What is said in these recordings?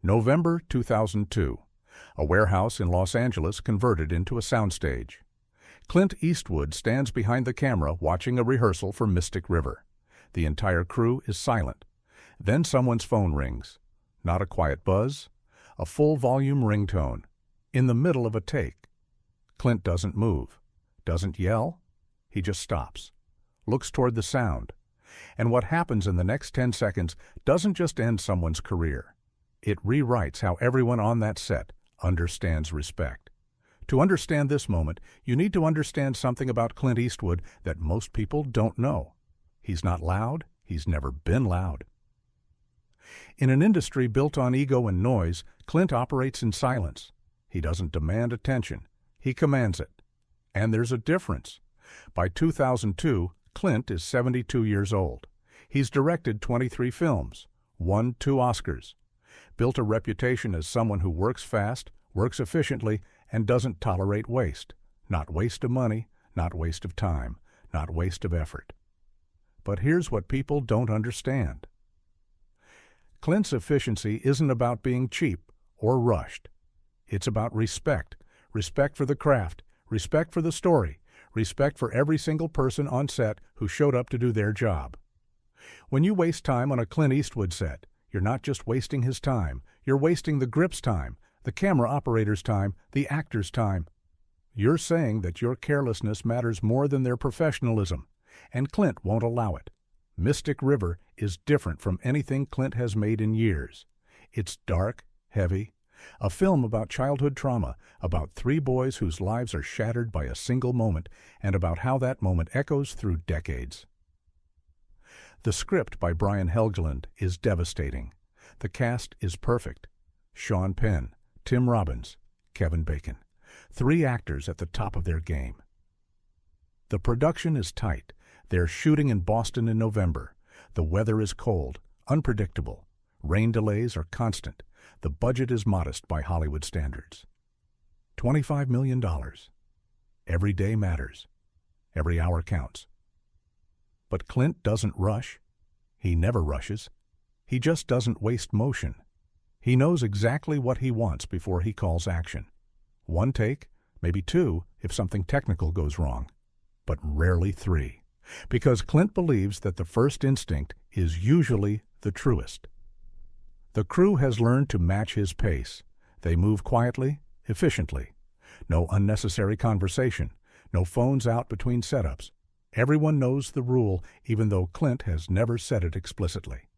November 2002. A warehouse in Los Angeles converted into a soundstage. Clint Eastwood stands behind the camera watching a rehearsal for Mystic River. The entire crew is silent. Then someone's phone rings. Not a quiet buzz, a full-volume ringtone. In the middle of a take. Clint doesn't move, doesn't yell. He just stops, looks toward the sound. And what happens in the next 10 seconds doesn't just end someone's career. It rewrites how everyone on that set understands respect. To understand this moment, you need to understand something about Clint Eastwood that most people don't know. He's not loud. He's never been loud. In an industry built on ego and noise, Clint operates in silence. He doesn't demand attention. He commands it. And there's a difference. By 2002, Clint is 72 years old. He's directed 23 films, won 2 Oscars, built a reputation as someone who works fast, works efficiently, and doesn't tolerate waste. Not waste of money, not waste of time, not waste of effort. But here's what people don't understand. Clint's efficiency isn't about being cheap or rushed. It's about respect. Respect for the craft, respect for the story, respect for every single person on set who showed up to do their job. When you waste time on a Clint Eastwood set, you're not just wasting his time, you're wasting the grip's time, the camera operator's time, the actor's time. You're saying that your carelessness matters more than their professionalism, and Clint won't allow it. Mystic River is different from anything Clint has made in years. It's dark, heavy, a film about childhood trauma, about 3 boys whose lives are shattered by a single moment, and about how that moment echoes through decades. The script by Brian Helgeland is devastating. The cast is perfect. Sean Penn, Tim Robbins, Kevin Bacon. 3 actors at the top of their game. The production is tight. They're shooting in Boston in November. The weather is cold, unpredictable. Rain delays are constant. The budget is modest by Hollywood standards. $25 million. Every day matters. Every hour counts. But Clint doesn't rush. He never rushes. He just doesn't waste motion. He knows exactly what he wants before he calls action. 1 take, maybe 2 if something technical goes wrong, but rarely 3. Because Clint believes that the first instinct is usually the truest. The crew has learned to match his pace. They move quietly, efficiently. No unnecessary conversation. No phones out between setups. Everyone knows the rule, even though Clint has never said it explicitly.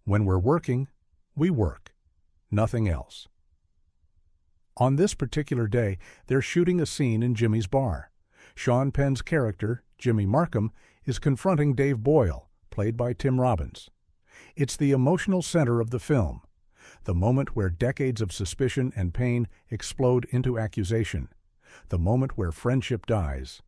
When we're working, we work. Nothing else. On this particular day, they're shooting a scene in Jimmy's bar. Sean Penn's character, Jimmy Markham, is confronting Dave Boyle, played by Tim Robbins. It's the emotional center of the film, the moment where decades of suspicion and pain explode into accusation, the moment where friendship dies.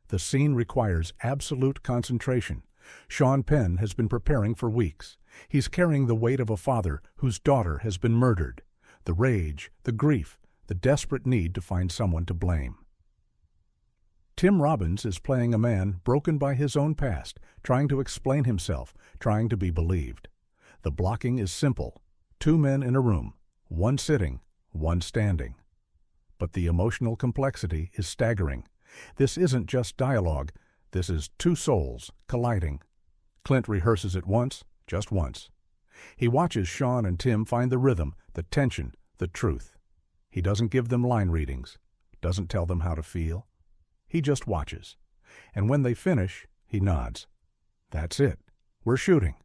The scene requires absolute concentration. Sean Penn has been preparing for weeks. He's carrying the weight of a father whose daughter has been murdered, the rage, the grief, the desperate need to find someone to blame. Tim Robbins is playing a man broken by his own past, trying to explain himself, trying to be believed. The blocking is simple. 2 men in a room, 1 sitting, 1 standing. But the emotional complexity is staggering. This isn't just dialogue. This is 2 souls colliding. Clint rehearses it once, just once. He watches Sean and Tim find the rhythm, the tension, the truth. He doesn't give them line readings, doesn't tell them how to feel. He just watches. And when they finish, he nods. That's it. We're shooting.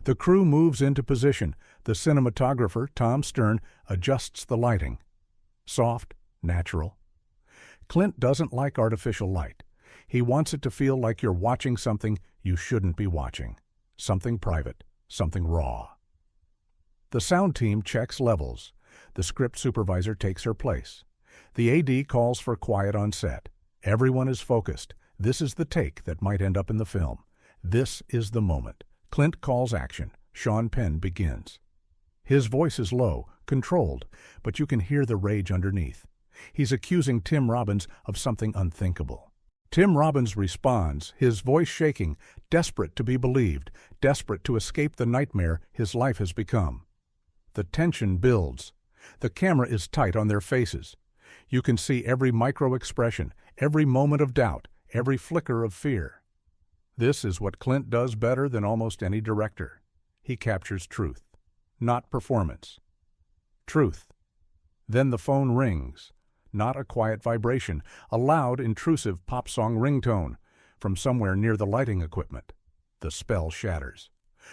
The crew moves into position. The cinematographer, Tom Stern, adjusts the lighting. Soft, natural. Clint doesn't like artificial light. He wants it to feel like you're watching something you shouldn't be watching. Something private, something raw. The sound team checks levels. The script supervisor takes her place. The AD calls for quiet on set. Everyone is focused. This is the take that might end up in the film. This is the moment. Clint calls action. Sean Penn begins. His voice is low, controlled, but you can hear the rage underneath. He's accusing Tim Robbins of something unthinkable. Tim Robbins responds, his voice shaking, desperate to be believed, desperate to escape the nightmare his life has become. The tension builds. The camera is tight on their faces. You can see every micro-expression, every moment of doubt, every flicker of fear. This is what Clint does better than almost any director. He captures truth, not performance. Truth. Then the phone rings. Not a quiet vibration, a loud, intrusive pop song ringtone from somewhere near the lighting equipment. The spell shatters.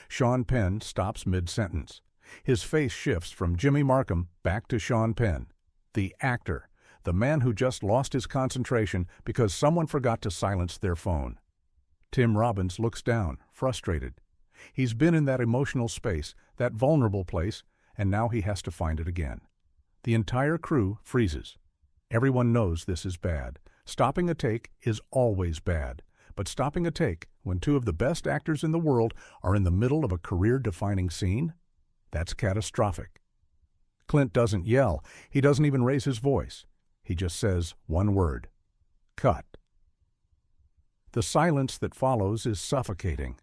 Sean Penn stops mid-sentence. His face shifts from Jimmy Markham back to Sean Penn, the actor, the man who just lost his concentration because someone forgot to silence their phone. Tim Robbins looks down, frustrated. He's been in that emotional space, that vulnerable place, and now he has to find it again. The entire crew freezes. Everyone knows this is bad. Stopping a take is always bad. But stopping a take when two of the best actors in the world are in the middle of a career-defining scene? That's catastrophic. Clint doesn't yell. He doesn't even raise his voice. He just says one word. Cut. The silence that follows is suffocating.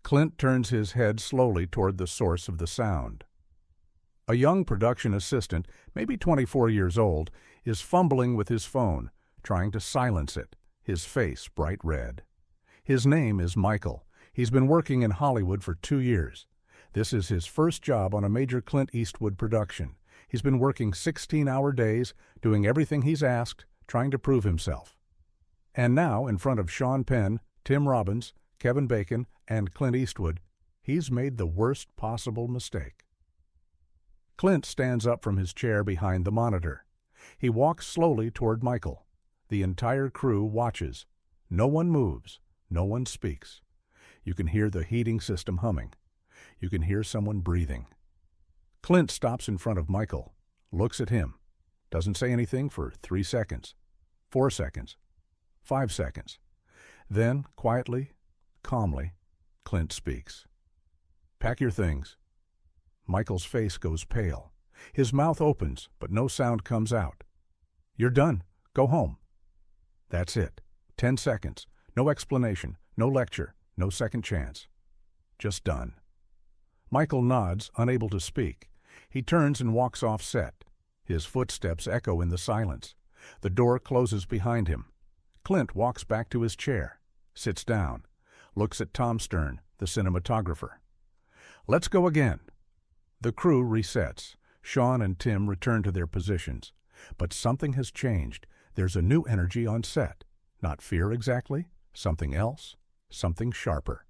Clint turns his head slowly toward the source of the sound. A young production assistant, maybe 24 years old, is fumbling with his phone, trying to silence it, his face bright red. His name is Michael. He's been working in Hollywood for 2 years. This is his first job on a major Clint Eastwood production. He's been working 16-hour days, doing everything he's asked, trying to prove himself. And now, in front of Sean Penn, Tim Robbins, Kevin Bacon, and Clint Eastwood, he's made the worst possible mistake. Clint stands up from his chair behind the monitor. He walks slowly toward Michael. The entire crew watches. No one moves. No one speaks. You can hear the heating system humming. You can hear someone breathing. Clint stops in front of Michael, looks at him, doesn't say anything for 3 seconds, 4 seconds, 5 seconds. Then, quietly, calmly, Clint speaks. "Pack your things." Michael's face goes pale. His mouth opens, but no sound comes out. "You're done. Go home." That's it. 10 seconds. No explanation, no lecture, no second chance. Just done. Michael nods, unable to speak. He turns and walks off set. His footsteps echo in the silence. The door closes behind him. Clint walks back to his chair, sits down, looks at Tom Stern, the cinematographer. "Let's go again." The crew resets. Sean and Tim return to their positions. But something has changed. There's a new energy on set. Not fear exactly. Something else. Something sharper.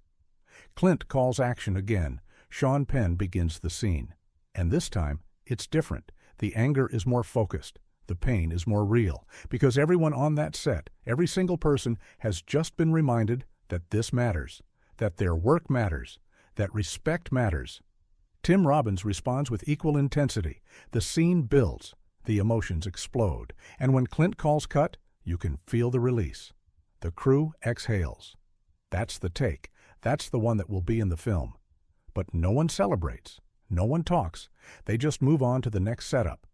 Clint calls action again. Sean Penn begins the scene. And this time, it's different. The anger is more focused. The pain is more real. Because everyone on that set, every single person, has just been reminded that this matters. That their work matters. That respect matters. Tim Robbins responds with equal intensity. The scene builds. The emotions explode. And when Clint calls cut, you can feel the release. The crew exhales. That's the take. That's the one that will be in the film. But no one celebrates. No one talks. They just move on to the next setup.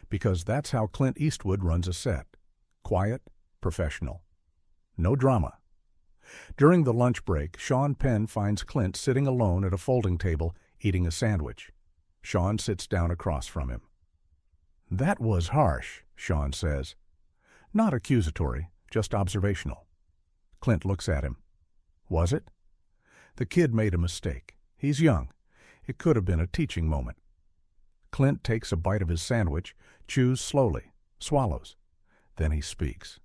Because that's how Clint Eastwood runs a set. Quiet, professional. No drama. During the lunch break, Sean Penn finds Clint sitting alone at a folding table, eating a sandwich. Sean sits down across from him. "That was harsh," Sean says. Not accusatory, just observational. Clint looks at him. "Was it?" The kid made a mistake. He's young. It could have been a teaching moment. Clint takes a bite of his sandwich, chews slowly, swallows. Then he speaks.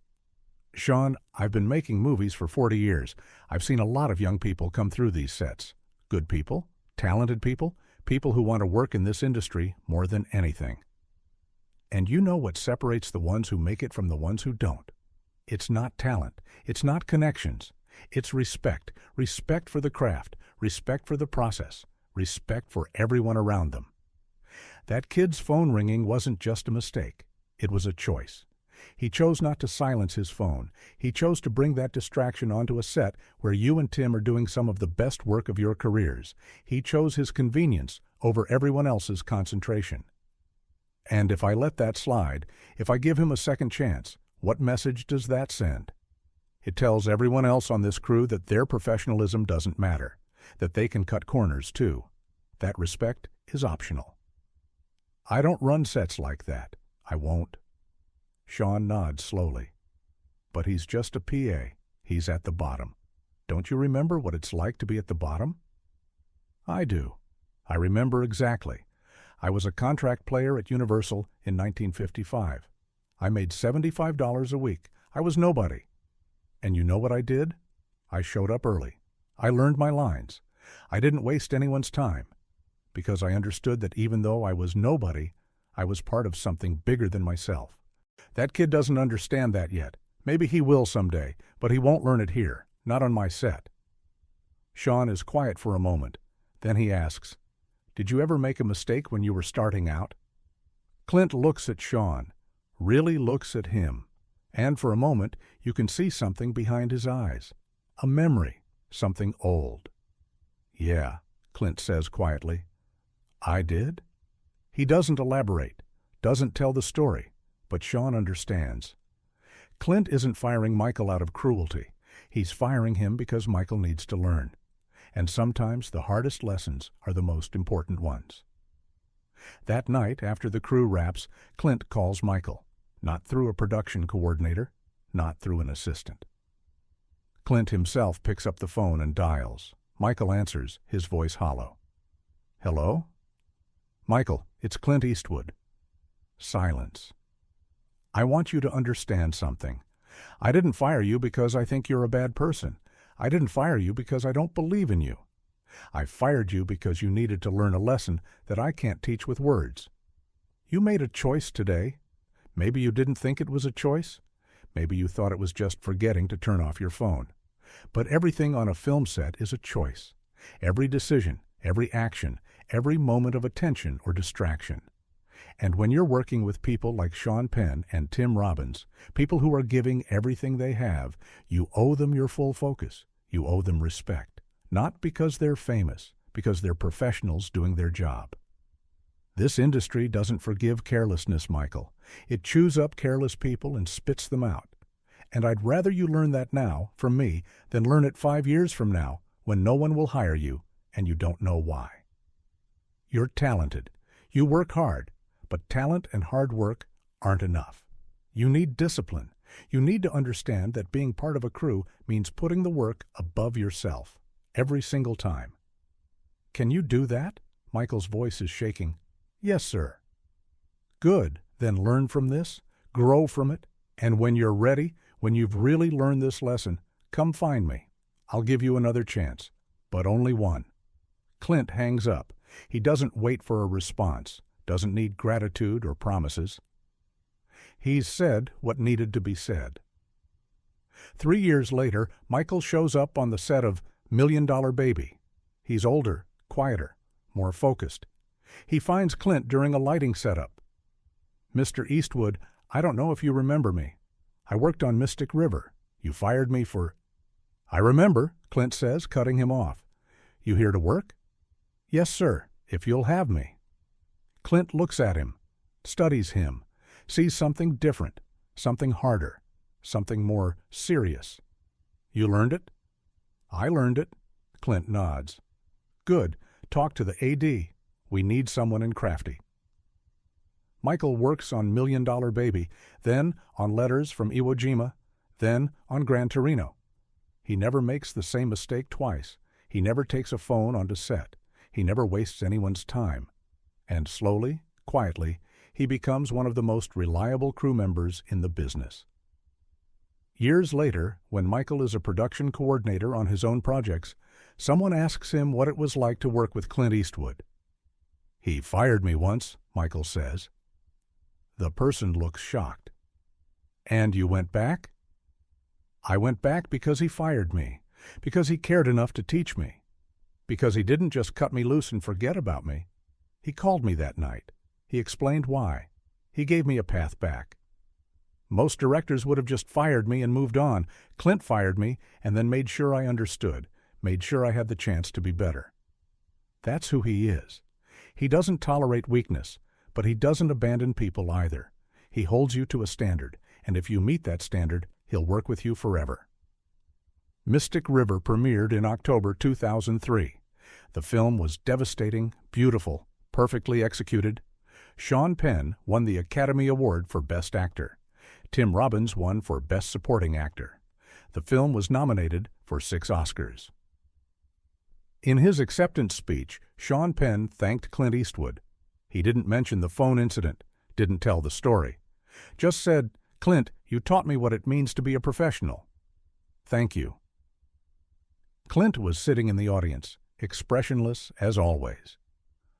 "Sean, I've been making movies for 40 years. I've seen a lot of young people come through these sets. Good people, talented people, people who want to work in this industry more than anything. And you know what separates the ones who make it from the ones who don't. It's not talent. It's not connections. It's respect. Respect for the craft. Respect for the process. Respect for everyone around them. That kid's phone ringing wasn't just a mistake. It was a choice. He chose not to silence his phone. He chose to bring that distraction onto a set where you and Tim are doing some of the best work of your careers. He chose his convenience over everyone else's concentration. And if I let that slide, if I give him a second chance, what message does that send? It tells everyone else on this crew that their professionalism doesn't matter, that they can cut corners too. That respect is optional. I don't run sets like that. I won't. Sean nods slowly. But he's just a PA. He's at the bottom. Don't you remember what it's like to be at the bottom? I do. I remember exactly. I was a contract player at Universal in 1955. I made $75 a week. I was nobody. And you know what I did? I showed up early. I learned my lines. I didn't waste anyone's time, because I understood that even though I was nobody, I was part of something bigger than myself. That kid doesn't understand that yet. Maybe he will someday, but he won't learn it here, not on my set. Sean is quiet for a moment. Then he asks, "Did you ever make a mistake when you were starting out?" Clint looks at Sean, really looks at him, and for a moment you can see something behind his eyes. A memory, something old. "Yeah," Clint says quietly. "I did?" He doesn't elaborate, doesn't tell the story, but Sean understands. Clint isn't firing Michael out of cruelty. He's firing him because Michael needs to learn. And sometimes the hardest lessons are the most important ones. That night, after the crew wraps, Clint calls Michael, not through a production coordinator, not through an assistant. Clint himself picks up the phone and dials. Michael answers, his voice hollow. "Hello?" "Michael, it's Clint Eastwood." Silence. "I want you to understand something. I didn't fire you because I think you're a bad person. I didn't fire you because I don't believe in you. I fired you because you needed to learn a lesson that I can't teach with words. You made a choice today. Maybe you didn't think it was a choice. Maybe you thought it was just forgetting to turn off your phone. But everything on a film set is a choice. Every decision, every action, every moment of attention or distraction. And when you're working with people like Sean Penn and Tim Robbins, people who are giving everything they have, you owe them your full focus. You owe them respect. Not because they're famous, because they're professionals doing their job. This industry doesn't forgive carelessness, Michael. It chews up careless people and spits them out. And I'd rather you learn that now, from me, than learn it 5 years from now, when no one will hire you and you don't know why. You're talented. You work hard. But talent and hard work aren't enough. You need discipline. You need to understand that being part of a crew means putting the work above yourself, every single time. Can you do that? Michael's voice is shaking. Yes, sir. Good. Then learn from this, grow from it, and when you're ready, when you've really learned this lesson, come find me. I'll give you another chance, but only one. Clint hangs up. He doesn't wait for a response. Doesn't need gratitude or promises. He's said what needed to be said. 3 years later, Michael shows up on the set of $1 Million Baby. He's older, quieter, more focused. He finds Clint during a lighting setup. "Mr. Eastwood, I don't know if you remember me. I worked on Mystic River. You fired me for—" "I remember," Clint says, cutting him off. "You here to work?" "Yes, sir, if you'll have me." Clint looks at him, studies him, sees something different, something harder, something more serious. "You learned it?" "I learned it." Clint nods. "Good. Talk to the AD. We need someone in Crafty." Michael works on $1 Million Baby, then on Letters from Iwo Jima, then on Gran Torino. He never makes the same mistake twice. He never takes a phone onto set. He never wastes anyone's time. And slowly, quietly, he becomes one of the most reliable crew members in the business. Years later, when Michael is a production coordinator on his own projects, someone asks him what it was like to work with Clint Eastwood. "He fired me once," Michael says. The person looks shocked. "And you went back?" "I went back because he fired me, because he cared enough to teach me, because he didn't just cut me loose and forget about me. He called me that night. He explained why. He gave me a path back. Most directors would have just fired me and moved on. Clint fired me and then made sure I understood, made sure I had the chance to be better. That's who he is. He doesn't tolerate weakness, but he doesn't abandon people either. He holds you to a standard, and if you meet that standard, he'll work with you forever. Mystic River premiered in October 2003. The film was devastating, beautiful, perfectly executed. Sean Penn won the Academy Award for Best Actor. Tim Robbins won for Best Supporting Actor. The film was nominated for 6 Oscars. In his acceptance speech, Sean Penn thanked Clint Eastwood. He didn't mention the phone incident, didn't tell the story. Just said, "Clint, you taught me what it means to be a professional. Thank you." Clint was sitting in the audience, expressionless as always.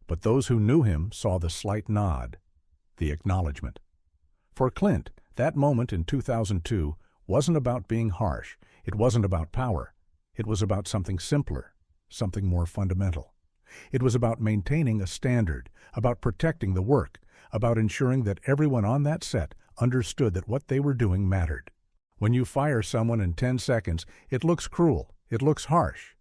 But those who knew him saw the slight nod, the acknowledgement. For Clint, that moment in 2002 wasn't about being harsh. It wasn't about power. It was about something simpler, something more fundamental. It was about maintaining a standard, about protecting the work, about ensuring that everyone on that set understood that what they were doing mattered. When you fire someone in 10 seconds, it looks cruel, it looks harsh.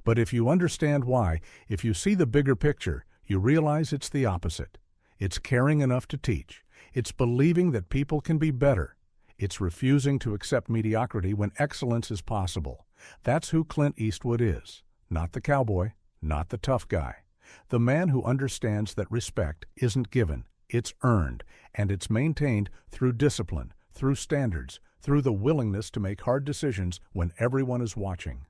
But if you understand why, if you see the bigger picture, you realize it's the opposite. It's caring enough to teach. It's believing that people can be better. It's refusing to accept mediocrity when excellence is possible. That's who Clint Eastwood is. Not the cowboy, not the tough guy. The man who understands that respect isn't given, it's earned, and it's maintained through discipline, through standards, through the willingness to make hard decisions when everyone is watching.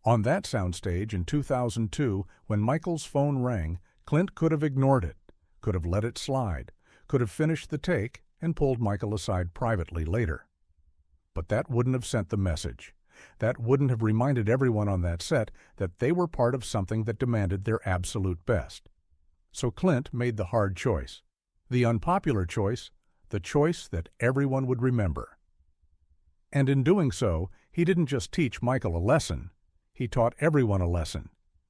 On that soundstage in 2002, when Michael's phone rang, Clint could have ignored it, could have let it slide, could have finished the take and pulled Michael aside privately later. But that wouldn't have sent the message. That wouldn't have reminded everyone on that set that they were part of something that demanded their absolute best. So Clint made the hard choice, the unpopular choice, the choice that everyone would remember. And in doing so, he didn't just teach Michael a lesson, he taught everyone a lesson,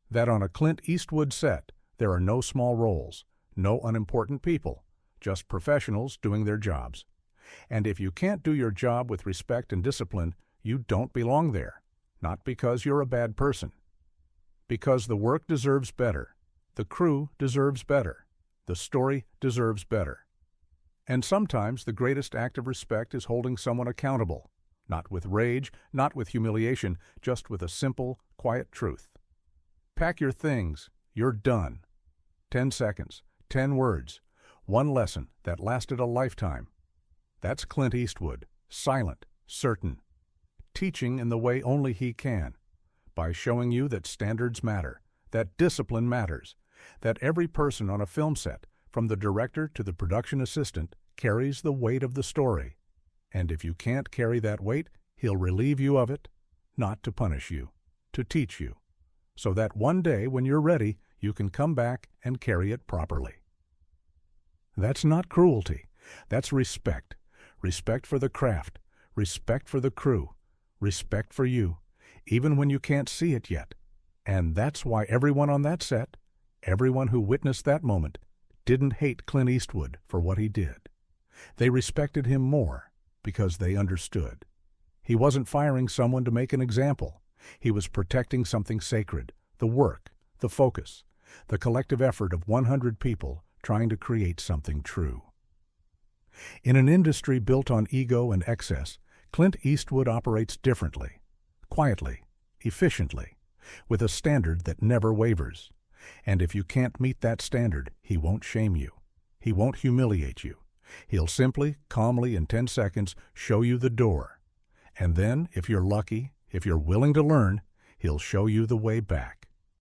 that on a Clint Eastwood set, there are no small roles, no unimportant people, just professionals doing their jobs. And if you can't do your job with respect and discipline, you don't belong there, not because you're a bad person. Because the work deserves better, the crew deserves better, the story deserves better. And sometimes the greatest act of respect is holding someone accountable, not with rage, not with humiliation, just with a simple, quiet truth. Pack your things, you're done. 10 seconds, 10 words, one lesson that lasted a lifetime. That's Clint Eastwood, silent, certain, teaching in the way only he can, by showing you that standards matter, that discipline matters, that every person on a film set, from the director to the production assistant, carries the weight of the story. And if you can't carry that weight, he'll relieve you of it, not to punish you, to teach you, so that one day when you're ready, you can come back and carry it properly. That's not cruelty. That's respect. Respect for the craft, respect for the crew, respect for you, even when you can't see it yet. And that's why everyone on that set, everyone who witnessed that moment, didn't hate Clint Eastwood for what he did. They respected him more because they understood. He wasn't firing someone to make an example. He was protecting something sacred, the work, the focus, the collective effort of 100 people trying to create something true. In an industry built on ego and excess, Clint Eastwood operates differently, quietly, efficiently, with a standard that never wavers. And if you can't meet that standard, he won't shame you. He won't humiliate you. He'll simply, calmly, in 10 seconds, show you the door. And then, if you're lucky, if you're willing to learn, he'll show you the way back.